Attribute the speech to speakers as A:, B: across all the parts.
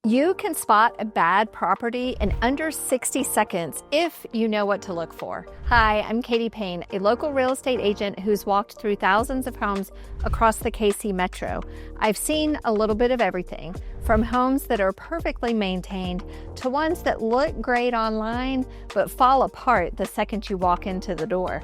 A: You can spot a bad property in under 60 seconds if you know what to look for. Hi, I'm Katie Payne, a local real estate agent who's walked through thousands of homes across the KC Metro. I've seen a little bit of everything, from homes that are perfectly maintained to ones that look great online but fall apart the second you walk into the door.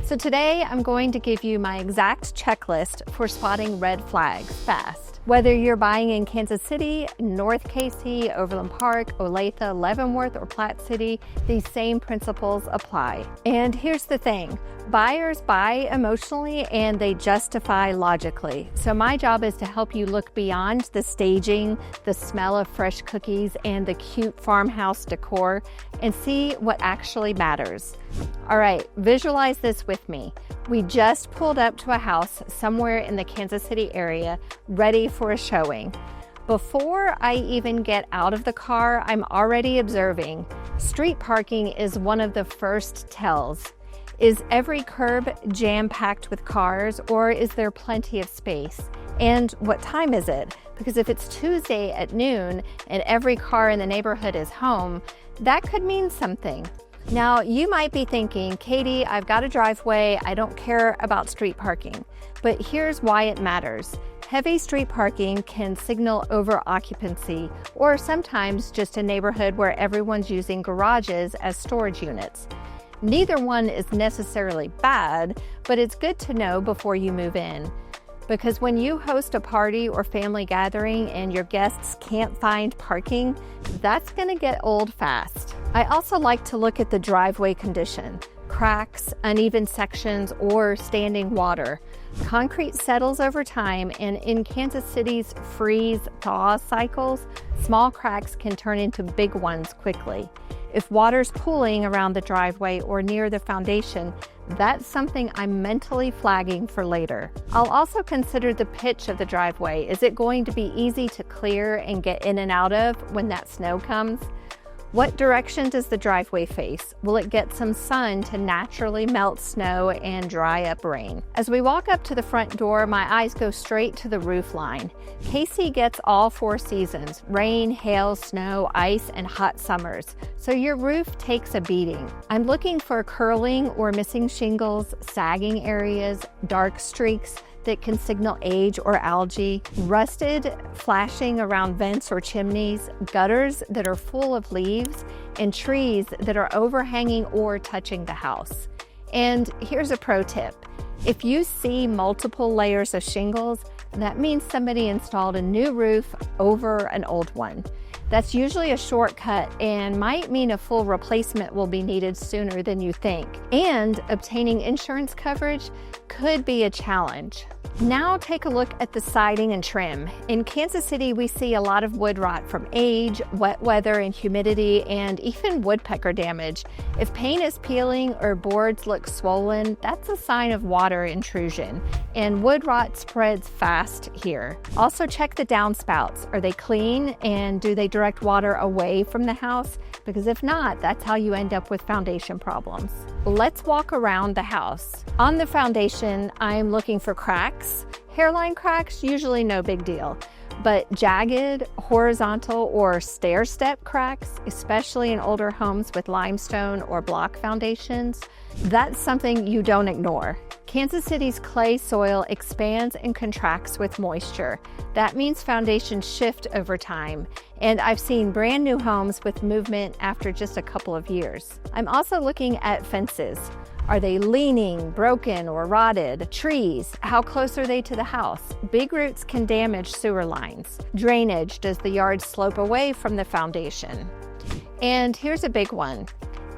A: So today I'm going to give you my exact checklist for spotting red flags fast. Whether you're buying in Kansas City, North KC, Overland Park, Olathe, Leavenworth, or Platte City, these same principles apply. And here's the thing, buyers buy emotionally and they justify logically. So my job is to help you look beyond the staging, the smell of fresh cookies, and the cute farmhouse decor and see what actually matters. All right, visualize this with me. We just pulled up to a house somewhere in the Kansas City area, ready for a showing. Before I even get out of the car, I'm already observing. Street parking is one of the first tells. Is every curb jam-packed with cars, or is there plenty of space? And what time is it? Because if it's Tuesday at noon and every car in the neighborhood is home, that could mean something. Now, you might be thinking, Katie, I've got a driveway, I don't care about street parking. But here's why it matters. Heavy street parking can signal over occupancy, or sometimes just a neighborhood where everyone's using garages as storage units. Neither one is necessarily bad, but it's good to know before you move in. Because when you host a party or family gathering and your guests can't find parking, that's gonna get old fast. I also like to look at the driveway condition, cracks, uneven sections, or standing water. Concrete settles over time, and in Kansas City's freeze-thaw cycles, small cracks can turn into big ones quickly. If water's pooling around the driveway or near the foundation, that's something I'm mentally flagging for later. I'll also consider the pitch of the driveway. Is it going to be easy to clear and get in and out of when that snow comes? What direction does the driveway face? Will it get some sun to naturally melt snow and dry up rain? As we walk up to the front door, my eyes go straight to the roof line. KC gets all 4 seasons: rain, hail, snow, ice, and hot summers. So your roof takes a beating. I'm looking for curling or missing shingles, sagging areas, dark streaks that can signal age or algae, rusted flashing around vents or chimneys, gutters that are full of leaves, and trees that are overhanging or touching the house. And here's a pro tip. If you see multiple layers of shingles, that means somebody installed a new roof over an old one. That's usually a shortcut and might mean a full replacement will be needed sooner than you think. And obtaining insurance coverage could be a challenge. Now take a look at the siding and trim. In Kansas City, we see a lot of wood rot from age, wet weather and humidity, and even woodpecker damage. If paint is peeling or boards look swollen, that's a sign of water intrusion, and wood rot spreads fast here. Also check the downspouts. Are they clean, and do they direct water away from the house? Because if not, that's how you end up with foundation problems. Let's walk around the house. On the foundation, I'm looking for cracks. Hairline cracks, usually no big deal. But jagged, horizontal, or stair-step cracks, especially in older homes with limestone or block foundations, that's something you don't ignore. Kansas City's clay soil expands and contracts with moisture. That means foundations shift over time, and I've seen brand new homes with movement after just a couple of years. I'm also looking at fences. Are they leaning, broken, or rotted? Trees, how close are they to the house? Big roots can damage sewer lines. Drainage, does the yard slope away from the foundation? And here's a big one.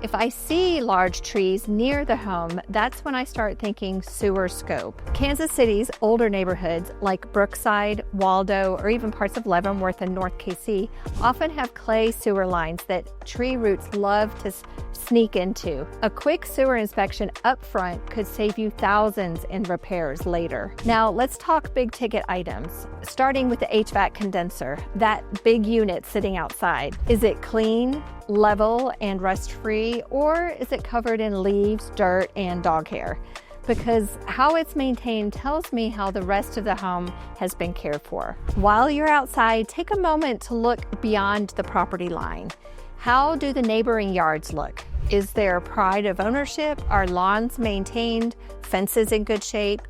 A: If I see large trees near the home, that's when I start thinking sewer scope. Kansas City's older neighborhoods like Brookside, Waldo, or even parts of Leavenworth and North KC often have clay sewer lines that tree roots love to sneak into. A quick sewer inspection up front could save you thousands in repairs later. Now let's talk big ticket items, starting with the HVAC condenser, that big unit sitting outside. Is it clean, level, and rust-free, or is it covered in leaves, dirt, and dog hair? because how it's maintained tells me how the rest of the home has been cared for. While you're outside, take a moment to look beyond the property line. How do the neighboring yards look? Is there pride of ownership? Are lawns maintained? Fences in good shape?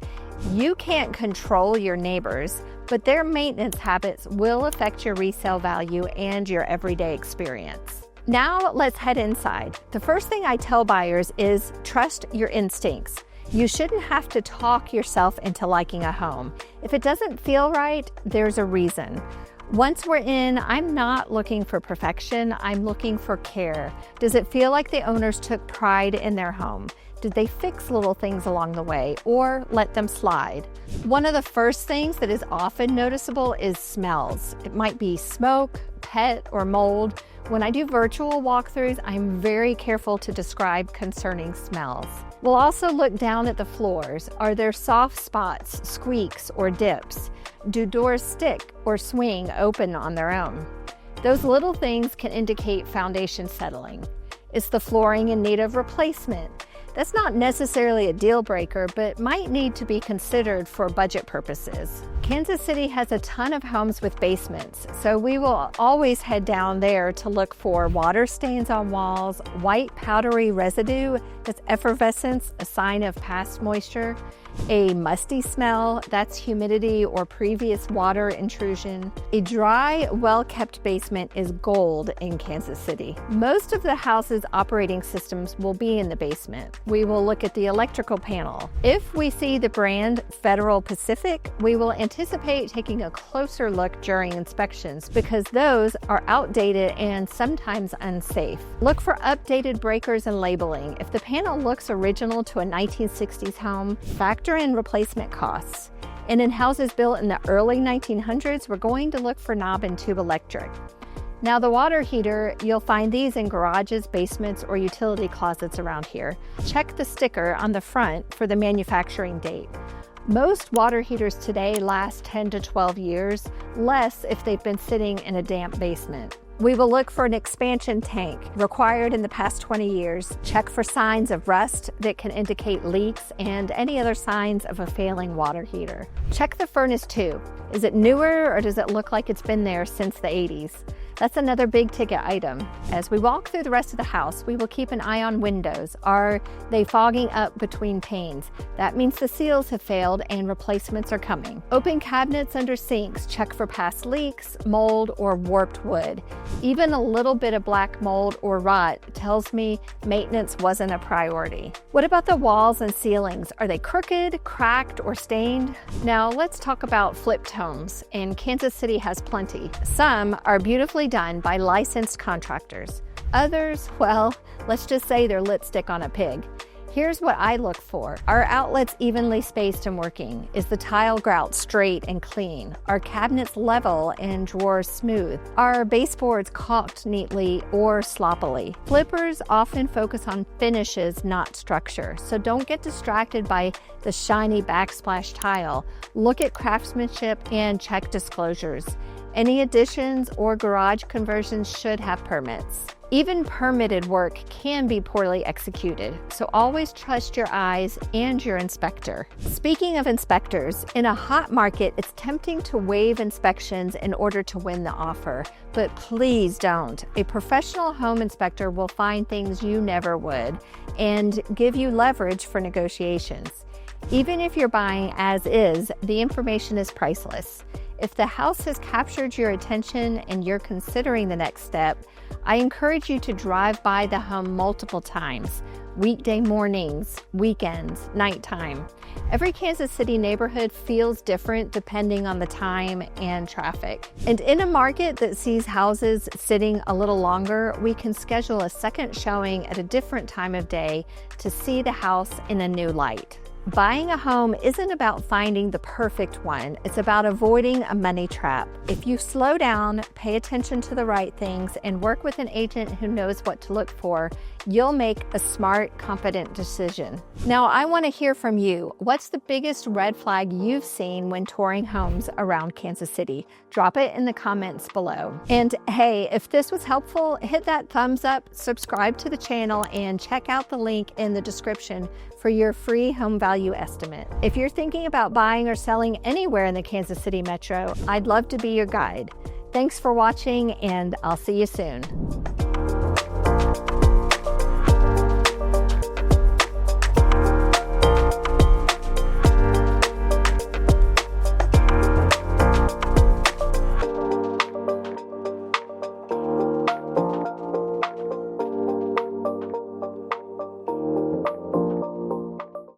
A: You can't control your neighbors, but their maintenance habits will affect your resale value and your everyday experience. Now let's head inside. The first thing I tell buyers is trust your instincts. You shouldn't have to talk yourself into liking a home. If it doesn't feel right, there's a reason. Once we're in, I'm not looking for perfection, I'm looking for care. Does it feel like the owners took pride in their home? Did they fix little things along the way or let them slide? One of the first things that is often noticeable is smells. It might be smoke, pet, or mold. When I do virtual walkthroughs, I'm very careful to describe concerning smells. We'll also look down at the floors. Are there soft spots, squeaks, or dips? Do doors stick or swing open on their own? Those little things can indicate foundation settling. Is the flooring in need of replacement? That's not necessarily a deal breaker, but might need to be considered for budget purposes. Kansas City has a ton of homes with basements, so we will always head down there to look for water stains on walls, white powdery residue that's effervescence, a sign of past moisture, a musty smell, that's humidity or previous water intrusion. A dry, well-kept basement is gold in Kansas City. Most of the house's operating systems will be in the basement. We will look at the electrical panel. If we see the brand Federal Pacific, we will anticipate taking a closer look during inspections because those are outdated and sometimes unsafe. Look for updated breakers and labeling. If the panel looks original to a 1960s home, factor in replacement costs. And in houses built in the early 1900s, we're going to look for knob and tube electric. Now the water heater, you'll find these in garages, basements, or utility closets around here. Check the sticker on the front for the manufacturing date. Most water heaters today last 10 to 12 years, less if they've been sitting in a damp basement. We will look for an expansion tank required in the past 20 years. Check for signs of rust that can indicate leaks and any other signs of a failing water heater. Check the furnace tube. Is it newer or does it look like it's been there since the 80s? That's another big ticket item. As we walk through the rest of the house, we will keep an eye on windows. Are they fogging up between panes? That means the seals have failed and replacements are coming. Open cabinets under sinks. Check for past leaks, mold, or warped wood. Even a little bit of black mold or rot tells me maintenance wasn't a priority. What about the walls and ceilings? Are they crooked, cracked, or stained? Now let's talk about flipped homes, and Kansas City has plenty. Some are beautifully done by licensed contractors. Others, well, let's just say they're lipstick on a pig. Here's what I look for. Are outlets evenly spaced and working? Is the tile grout straight and clean? Are cabinets level and drawers smooth? Are baseboards caulked neatly or sloppily? Flippers often focus on finishes, not structure, so don't get distracted by the shiny backsplash tile. Look at craftsmanship and check disclosures. Any additions or garage conversions should have permits. Even permitted work can be poorly executed, so always trust your eyes and your inspector. Speaking of inspectors, in a hot market, it's tempting to waive inspections in order to win the offer, but please don't. A professional home inspector will find things you never would and give you leverage for negotiations. Even if you're buying as is, the information is priceless. If the house has captured your attention and you're considering the next step, I encourage you to drive by the home multiple times, weekday mornings, weekends, nighttime. Every Kansas City neighborhood feels different depending on the time and traffic. And in a market that sees houses sitting a little longer, we can schedule a second showing at a different time of day to see the house in a new light. Buying a home isn't about finding the perfect one. It's about avoiding a money trap. If you slow down, pay attention to the right things, and work with an agent who knows what to look for, you'll make a smart, confident decision. Now, I want to hear from you. What's the biggest red flag you've seen when touring homes around Kansas City? Drop it in the comments below. And hey, if this was helpful, hit that thumbs up, subscribe to the channel, and check out the link in the description for your free home value estimate. If you're thinking about buying or selling anywhere in the Kansas City metro, I'd love to be your guide. Thanks for watching, and I'll see you soon.